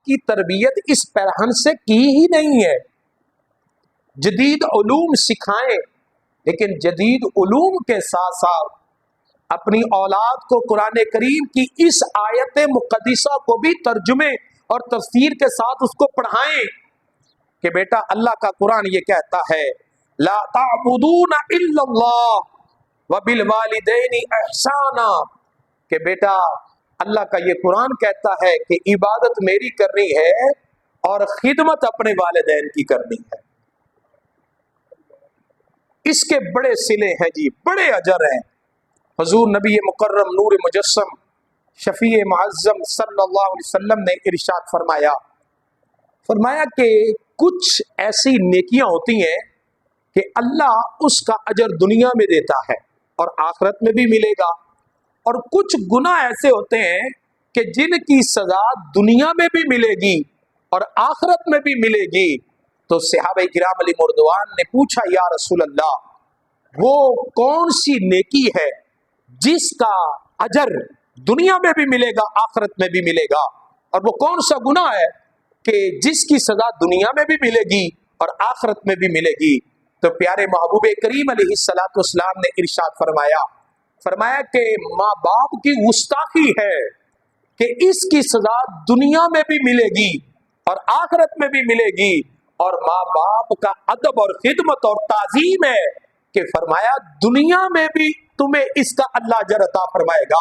کی تربیت اس پہن سے کی ہی نہیں ہے۔ جدید علوم سکھائیں، لیکن جدید علوم کے ساتھ ساتھ اپنی اولاد کو قرآن کریم کی اس آیت مقدسہ کو بھی ترجمے اور تفسیر کے ساتھ اس کو پڑھائیں کہ بیٹا اللہ کا قرآن یہ کہتا ہے لا تعبدون الا اللہ وبالوالدین احسانا، کہ بیٹا اللہ کا یہ قرآن کہتا ہے کہ عبادت میری کرنی ہے اور خدمت اپنے والدین کی کرنی ہے۔ اس کے بڑے صلے ہیں جی، بڑے اجر ہیں۔ حضور نبی مکرم نور مجسم شفیع معظم صلی اللہ علیہ وسلم نے ارشاد فرمایا کہ کچھ ایسی نیکیاں ہوتی ہیں کہ اللہ اس کا اجر دنیا میں دیتا ہے اور آخرت میں بھی ملے گا، اور کچھ گناہ ایسے ہوتے ہیں کہ جن کی سزا دنیا میں بھی ملے گی اور آخرت میں بھی ملے گی۔ تو صحابہ کرام علیہ مردوان نے پوچھا یا رسول اللہ وہ کون سی نیکی ہے جس کا اجر دنیا میں بھی ملے گا آخرت میں بھی ملے گا، اور وہ کون سا گناہ ہے کہ جس کی سزا دنیا میں بھی ملے گی اور آخرت میں بھی ملے گی؟ تو پیارے محبوب کریم علیہ الصلوۃ والسلام نے ارشاد فرمایا کہ ماں باپ کی گستاخی ہے کہ اس کی سزا دنیا میں بھی ملے گی اور آخرت میں بھی ملے گی، اور ماں باپ کا ادب اور خدمت اور تعظیم ہے کہ فرمایا دنیا میں بھی تمہیں اس کا اللہ اجر عطا فرمائے گا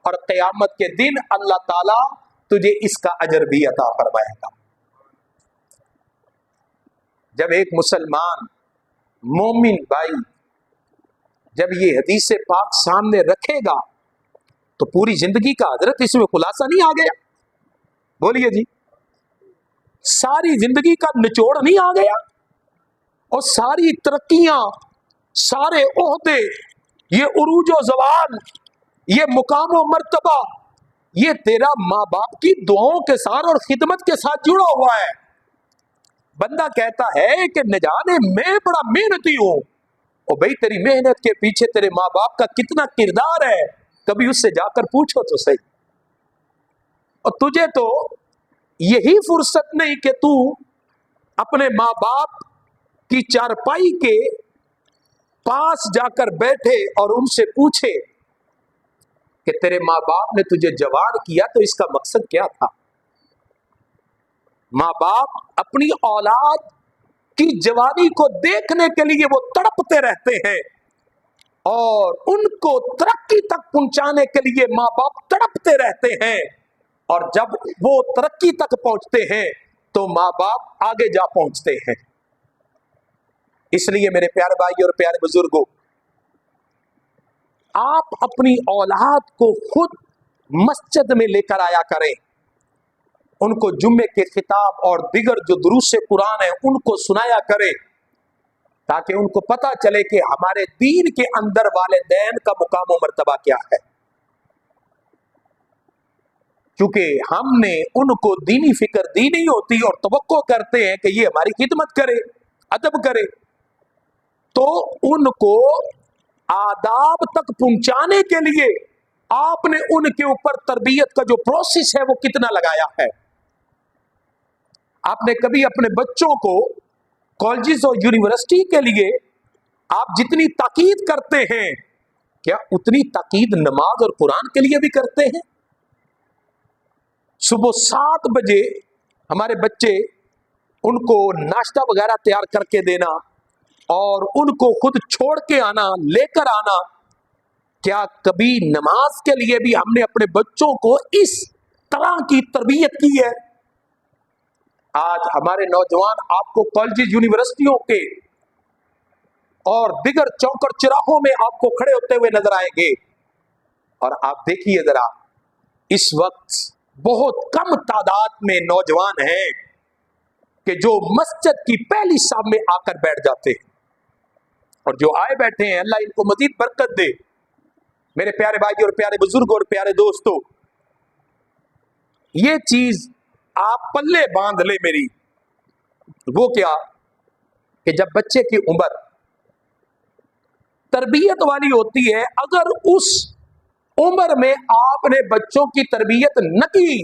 اور قیامت کے دن اللہ تعالیٰ تجھے اس کا اجر بھی عطا فرمائے گا۔ جب ایک مسلمان مومن بھائی جب یہ حدیث پاک سامنے رکھے گا تو پوری زندگی کا حضرت اس میں خلاصہ نہیں آ گیا؟ بولیے جی، ساری زندگی کا نچوڑ نہیں آ گیا؟ اور ساری ترقیاں، سارے عہدے، یہ عروج و زوال، یہ مقام و مرتبہ، یہ تیرا ماں باپ کی دعاؤں کے ساتھ اور خدمت کے ساتھ جڑا ہوا ہے۔ بندہ کہتا ہے کہ نہ جانے میں بڑا محنتی ہوں، اور بھئی تیری محنت کے پیچھے تیرے ماں باپ کا کتنا کردار ہے، کبھی اس سے جا کر پوچھو تو صحیح۔ اور تجھے تو یہی فرصت نہیں کہ تو اپنے ماں باپ کی چارپائی کے پاس جا کر بیٹھے اور ان سے پوچھے کہ تیرے ماں باپ نے تجھے جوان کیا تو اس کا مقصد کیا تھا؟ ماں باپ اپنی اولاد کی جوانی کو دیکھنے کے لیے وہ تڑپتے رہتے ہیں، اور ان کو ترقی تک پہنچانے کے لیے ماں باپ تڑپتے رہتے ہیں، اور جب وہ ترقی تک پہنچتے ہیں تو ماں باپ آگے جا پہنچتے ہیں۔ اس لیے میرے پیارے بھائی اور پیارے بزرگوں، آپ اپنی اولاد کو خود مسجد میں لے کر آیا کریں، ان کو جمعے کے خطاب اور دیگر جو دروس قرآن ہیں ان کو سنایا کریں، تاکہ ان کو پتا چلے کہ ہمارے دین کے اندر والدین کا مقام و مرتبہ کیا ہے۔ کیونکہ ہم نے ان کو دینی فکر دی نہیں ہوتی اور توقع کرتے ہیں کہ یہ ہماری خدمت کرے، ادب کرے، تو ان کو آداب تک پہنچانے کے لیے آپ نے ان کے اوپر تربیت کا جو پروسیس ہے وہ کتنا لگایا ہے۔ آپ نے کبھی اپنے بچوں کو کالجز اور یونیورسٹی کے لیے آپ جتنی تاکید کرتے ہیں، کیا اتنی تاکید نماز اور قرآن کے لیے بھی کرتے ہیں؟ صبح 7 بجے ہمارے بچے، ان کو ناشتہ وغیرہ تیار کر کے دینا اور ان کو خود چھوڑ کے آنا، لے کر آنا، کیا کبھی نماز کے لیے بھی ہم نے اپنے بچوں کو اس طرح کی تربیت کی ہے؟ آج ہمارے نوجوان آپ کو کالجز یونیورسٹیوں کے اور دیگر چوکر چراہوں میں آپ کو کھڑے ہوتے ہوئے نظر آئیں گے، اور آپ دیکھیے ذرا، اس وقت بہت کم تعداد میں نوجوان ہیں کہ جو مسجد کی پہلی صف میں آ کر بیٹھ جاتے ہیں، اور جو آئے بیٹھے ہیں اللہ ان کو مزید برکت دے۔ میرے پیارے بھائی اور پیارے بزرگ اور پیارے دوستو، یہ چیز آپ پلے باندھ لے میری، وہ کیا کہ جب بچے کی عمر تربیت والی ہوتی ہے، اگر اس عمر میں آپ نے بچوں کی تربیت نہ کی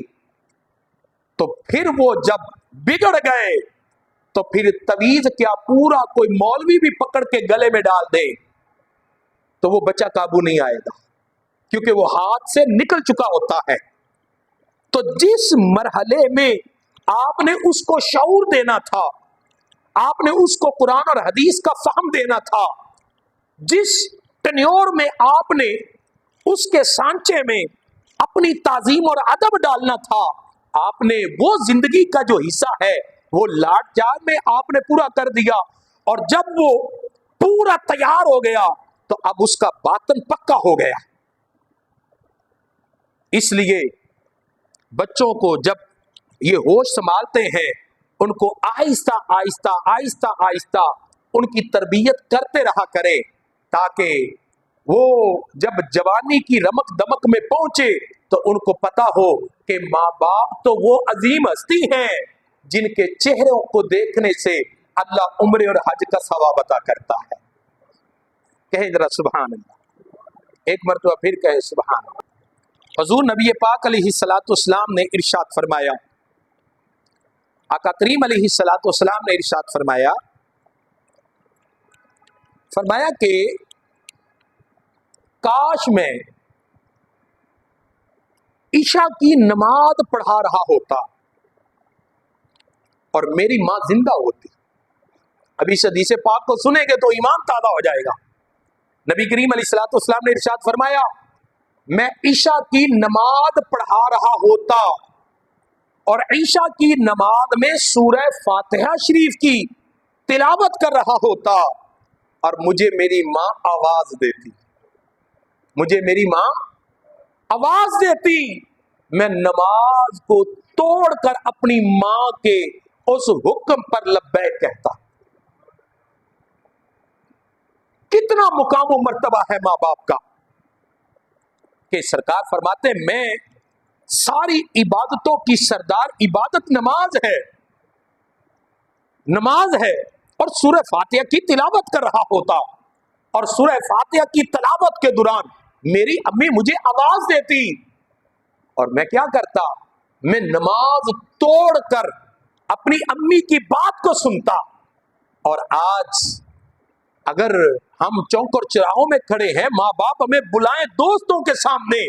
تو پھر وہ جب بگڑ گئے تو پھر تویز کیا پورا کوئی مولوی بھی پکڑ کے گلے میں ڈال دے تو وہ بچہ قابو نہیں آئے گا، کیونکہ وہ ہاتھ سے نکل چکا ہوتا ہے۔ تو جس مرحلے میں آپ نے اس کو شعور دینا تھا، آپ نے اس کو قرآن اور حدیث کا فہم دینا تھا، جس ٹنیور میں آپ نے اس کے سانچے میں اپنی تعظیم اور ادب ڈالنا تھا، آپ نے وہ زندگی کا جو حصہ ہے وہ لاٹ جار میں آپ نے پورا کر دیا، اور جب وہ پورا تیار ہو گیا تو اب اس کا باطن پکا ہو گیا۔ اس لیے بچوں کو جب یہ ہوش سنبھالتے ہیں ان کو آہستہ آہستہ آہستہ آہستہ ان کی تربیت کرتے رہا کرے، تاکہ وہ جب جوانی کی رمق دمک میں پہنچے تو ان کو پتا ہو کہ ماں باپ تو وہ عظیم ہستی ہیں جن کے چہروں کو دیکھنے سے اللہ عمرے اور حج کا ثواب عطا کرتا ہے۔ کہیں ذرا سبحان اللہ، ایک مرتبہ پھر کہے سبحان اللہ۔ حضور نبی پاک علیہ الصلوۃ والسلام نے ارشاد فرمایا، آقا کریم علیہ الصلوۃ والسلام نے ارشاد فرمایا کہ کاش میں عشاء کی نماز پڑھا رہا ہوتا اور میری ماں زندہ ہوتی۔ ابھی اس حدیث پاک کو سنیں گے تو ایمان تازہ ہو جائے گا۔ نبی کریم علیہ الصلوۃ والسلام نے ارشاد فرمایا، میں عشاء کی نماز پڑھا رہا ہوتا اور عشاء کی نماز میں سورہ فاتحہ شریف کی تلاوت کر رہا ہوتا اور مجھے میری ماں آواز دیتی، مجھے میری ماں آواز دیتی، میں نماز کو توڑ کر اپنی ماں کے اس حکم پر لبیک کہتا۔ کتنا مقام و مرتبہ ہے ماں باپ کا کہ سرکار فرماتے ہیں میں ساری عبادتوں کی سردار عبادت نماز ہے، نماز ہے، اور سورہ فاتحہ کی تلاوت کر رہا ہوتا، اور سورہ فاتحہ کی تلاوت کے دوران میری امی مجھے آواز دیتی اور میں کیا کرتا، میں نماز توڑ کر اپنی امی کی بات کو سنتا۔ اور آج اگر ہم چوک اور چراہوں میں کھڑے ہیں، ماں باپ ہمیں بلائیں دوستوں کے سامنے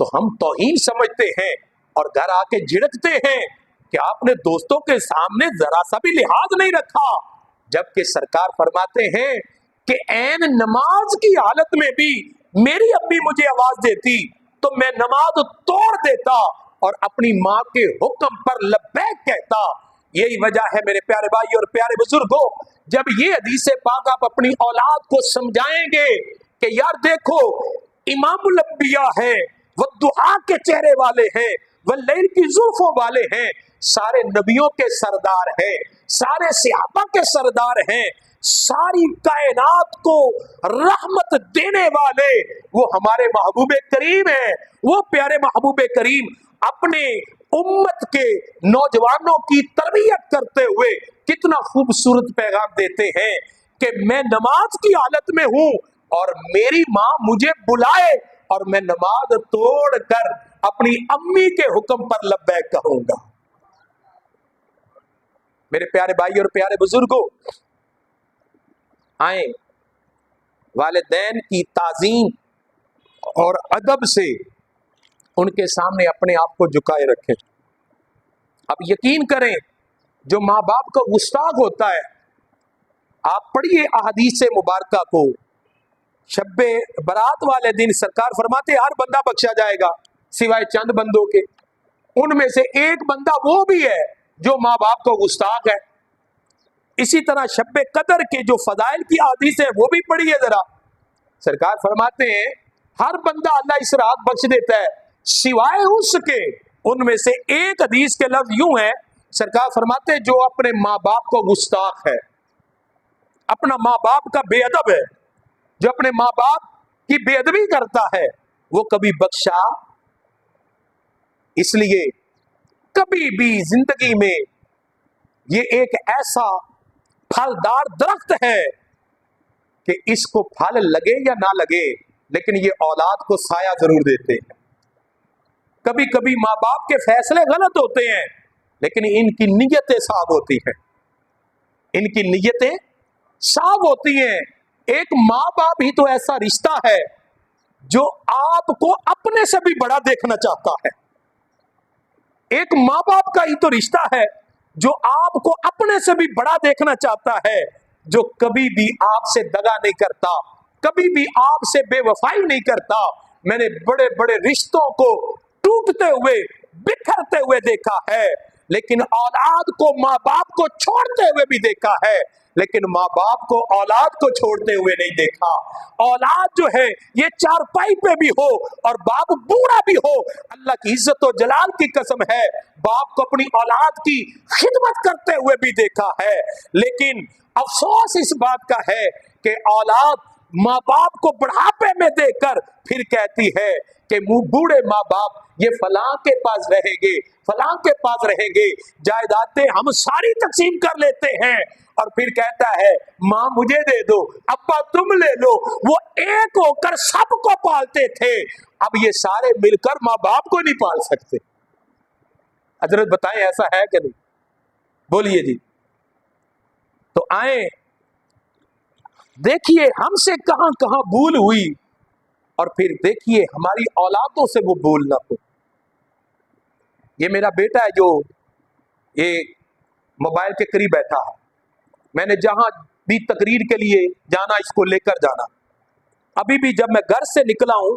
تو ہم توہین سمجھتے ہیں اور گھر آ کے جھڑکتے ہیں کہ آپ نے دوستوں کے سامنے ذرا سا بھی لحاظ نہیں رکھا، جبکہ سرکار فرماتے ہیں کہ عین نماز کی حالت میں بھی میری امی مجھے آواز دیتی تو میں نماز توڑ دیتا اور اپنی ماں کے حکم پر لبیک کہتا۔ یہی وجہ ہے میرے پیارے بھائی اور پیارے بزرگوں، جب یہ حدیث پاک آپ اپنی اولاد کو سمجھائیں گے کہ یار دیکھو امام الانبیاء ہے، وہ دعا کے چہرے والے ہیں، وہ لیل کی زلفوں والے ہیں، سارے نبیوں کے سردار ہیں، سارے صحابہ کے سردار ہیں، ساری کائنات کو رحمت دینے والے وہ ہمارے محبوب کریم ہیں۔ وہ پیارے محبوب کریم اپنے امت کے نوجوانوں کی تربیت کرتے ہوئے کتنا خوبصورت پیغام دیتے ہیں کہ میں نماز کی حالت میں ہوں اور میری ماں مجھے بلائے اور میں نماز توڑ کر اپنی امی کے حکم پر لبیک کہوں گا۔ میرے پیارے بھائی اور پیارے بزرگوں، آئیں والدین کی تعظیم اور ادب سے ان کے سامنے اپنے آپ کو جھکائے رکھیں۔ اب یقین کریں جو ماں باپ کا گستاخ ہوتا ہے، آپ پڑھیے احادیث مبارکہ کو، شب برات والے دن سرکار فرماتے ہر بندہ بخشا جائے گا سوائے چند بندوں کے، ان میں سے ایک بندہ وہ بھی ہے جو ماں باپ کا گستاخ ہے۔ اسی طرح شب قدر کے جو فضائل کی احادیث ہیں وہ بھی پڑھیے ذرا، سرکار فرماتے ہیں ہر بندہ اللہ اس رات بخش دیتا ہے سوائے اس کے، ان میں سے ایک حدیث کے لفظ یوں ہے، سرکار فرماتے ہیں جو اپنے ماں باپ کو گستاخ ہے، اپنا ماں باپ کا بے ادب ہے، جو اپنے ماں باپ کی بے ادبی کرتا ہے وہ کبھی بخشا۔ اس لیے کبھی بھی زندگی میں یہ ایک ایسا پھلدار درخت ہے کہ اس کو پھل لگے یا نہ لگے لیکن یہ اولاد کو سایہ ضرور دیتے ہیں۔ کبھی کبھی ماں باپ کے فیصلے غلط ہوتے ہیں لیکن ان کی نیتیں صاف ہوتی ہیں، ان کی نیتیں صاف ہوتی ہیں۔ ایک ماں باپ ہی تو ایسا رشتہ ہے جو آپ کو اپنے سے بھی بڑا دیکھنا چاہتا ہے۔ ایک ماں باپ کا ہی تو رشتہ ہے جو آپ کو اپنے سے بھی بڑا دیکھنا چاہتا ہے، جو کبھی بھی آپ سے دغا نہیں کرتا، کبھی بھی آپ سے بے وفائی نہیں کرتا۔ میں نے بڑے بڑے رشتوں کو ٹوٹتے ہوئے، بکھرتے ہوئے دیکھا ہے، لیکن اولاد کو ماں باپ کو چھوڑتے ہوئے بھی دیکھا ہے، لیکن ماں باپ کو اولاد کو چھوڑتے ہوئے نہیں دیکھا۔ اولاد جو ہے یہ چارپائی پہ بھی ہو اور باپ بوڑھا بھی ہو، اللہ کی عزت و جلال کی قسم ہے، باپ کو اپنی اولاد کی خدمت کرتے ہوئے بھی دیکھا ہے۔ لیکن افسوس اس بات کا ہے کہ اولاد ماں باپ کو بڑھاپے میں دیکھ کر پھر کہتی ہے کہ بوڑھے ماں باپ یہ فلاں کے پاس رہیں گے، فلاں کے پاس رہیں گے، جائیدادیں ہم ساری تقسیم کر لیتے ہیں، اور پھر کہتا ہے ماں مجھے دے دو، ابا تم لے لو۔ وہ ایک ہو کر سب کو پالتے تھے، اب یہ سارے مل کر ماں باپ کو نہیں پال سکتے۔ حضرت بتائیں ایسا ہے کہ نہیں؟ بولیے جی۔ تو آئیں دیکھیے ہم سے کہاں کہاں بھول ہوئی، اور پھر دیکھیے ہماری اولادوں سے وہ بھول نہ ہو۔ یہ میرا بیٹا ہے جو یہ موبائل کے قریب بیٹھا ہے، میں نے جہاں بھی تقریر کے لیے جانا اس کو لے کر جانا۔ ابھی بھی جب میں گھر سے نکلا ہوں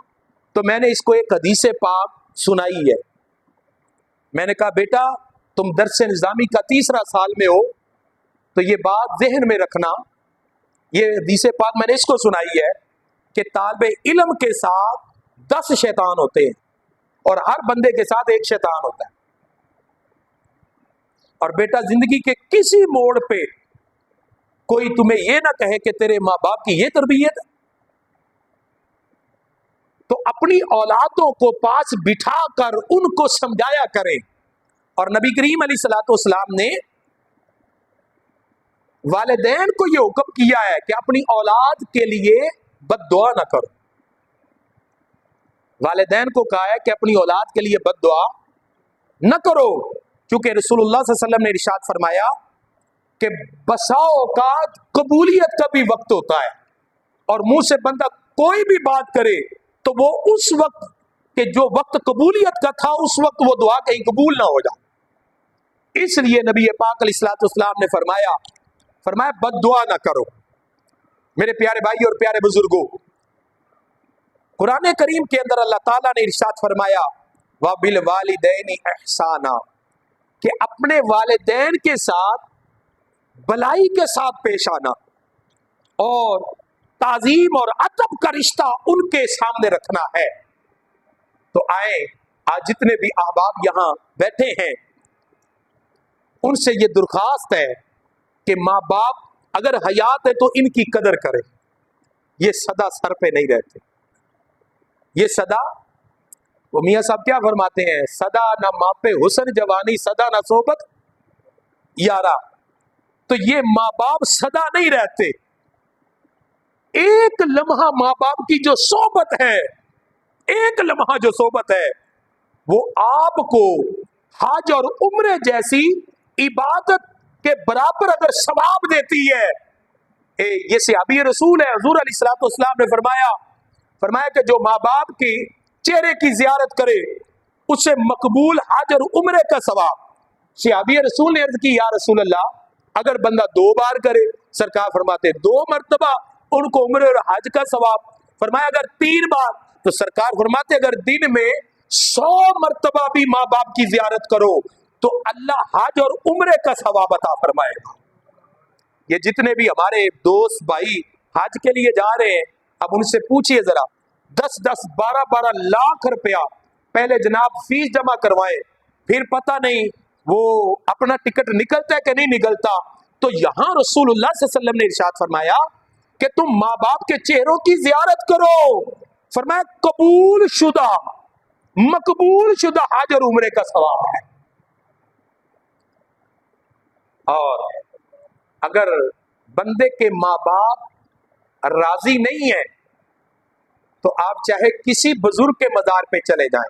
تو میں نے اس کو ایک حدیث پاک سنائی ہے۔ میں نے کہا بیٹا تم درس نظامی کا تیسرا سال میں ہو تو یہ بات ذہن میں رکھنا، یہ حدیث پاک میں نے اس کو سنائی ہے کہ طالب علم کے ساتھ 10 شیطان ہوتے ہیں اور ہر بندے کے ساتھ ایک شیطان ہوتا ہے۔ اور بیٹا زندگی کے کسی موڑ پہ کوئی تمہیں یہ نہ کہے کہ تیرے ماں باپ کی یہ تربیت ہے، تو اپنی اولادوں کو پاس بٹھا کر ان کو سمجھایا کریں۔ اور نبی کریم علیہ الصلوۃ والسلام نے والدین کو یہ حکم کیا ہے کہ اپنی اولاد کے لیے بد دعا نہ کرو۔ والدین کو کہا ہے کہ اپنی اولاد کے لیے بد دعا نہ کرو، کیونکہ رسول اللہ صلی اللہ علیہ وسلم نے ارشاد فرمایا کہ بسا اوقات قبولیت کا بھی وقت ہوتا ہے، اور منہ سے بندہ کوئی بھی بات کرے تو وہ اس وقت کہ جو وقت قبولیت کا تھا اس وقت وہ دعا کہیں قبول نہ ہو جائے۔ اس لیے نبی پاک علیہ الصلوۃ والسلام نے فرمایا بد دعا نہ کرو۔ میرے پیارے بھائی اور پیارے بزرگوں، قرآن کریم کے اندر اللہ تعالیٰ نے ارشاد فرمایا وَبِالْوَالِدَيْنِ إِحْسَانًا، کہ اپنے والدین کے ساتھ بلائی کے ساتھ پیش آنا اور تعظیم اور ادب کا رشتہ ان کے سامنے رکھنا ہے۔ تو آئیں آج جتنے بھی احباب یہاں بیٹھے ہیں ان سے یہ درخواست ہے کہ ماں باپ اگر حیات ہے تو ان کی قدر کرے، یہ سدا سر پہ نہیں رہتے، یہ سدا، وہ میاں صاحب کیا فرماتے ہیں، سدا نہ ماں پہ حسن جوانی، سدا نہ صحبت یارا۔ تو یہ ماں باپ سدا نہیں رہتے، ایک لمحہ ماں باپ کی جو صحبت ہے، ایک لمحہ جو صحبت ہے وہ آپ کو حج اور عمرے جیسی عبادت کے برابر اگر ثواب دیتی ہے۔ یہ صحابی رسول ہے، حضور علیہ الصلوۃ والسلام نے فرمایا کہ جو ماں باپ کی چہرے کی زیارت کرے اسے مقبول حج اور عمرے کا ثواب۔ صحابی رسول نے عرض کی یا رسول اللہ اگر بندہ 2 بار کرے، سرکار فرماتے 2 مرتبہ ان کو عمرے اور حج کا ثواب۔ فرمایا اگر 3 بار، تو سرکار فرماتے اگر دن میں 100 مرتبہ بھی ماں باپ کی زیارت کرو تو اللہ حج اور عمرے کا ثواب عطا فرمائے گا۔ یہ جتنے بھی ہمارے دوست بھائی حج کے لیے جا رہے ہیں، اب ان سے پوچھئے ذرا 10-10 12-12 لاکھ روپیہ پہلے جناب فیس جمع کروائے، پھر پتہ نہیں وہ اپنا ٹکٹ نکلتا ہے کہ نہیں نکلتا۔ تو یہاں رسول اللہ صلی اللہ علیہ وسلم نے ارشاد فرمایا کہ تم ماں باپ کے چہروں کی زیارت کرو، فرمایا قبول شدہ، مقبول شدہ حج اور عمرے کا ثواب ہے۔ اور اگر بندے کے ماں باپ راضی نہیں ہیں تو آپ چاہے کسی بزرگ کے مزار پہ چلے جائیں،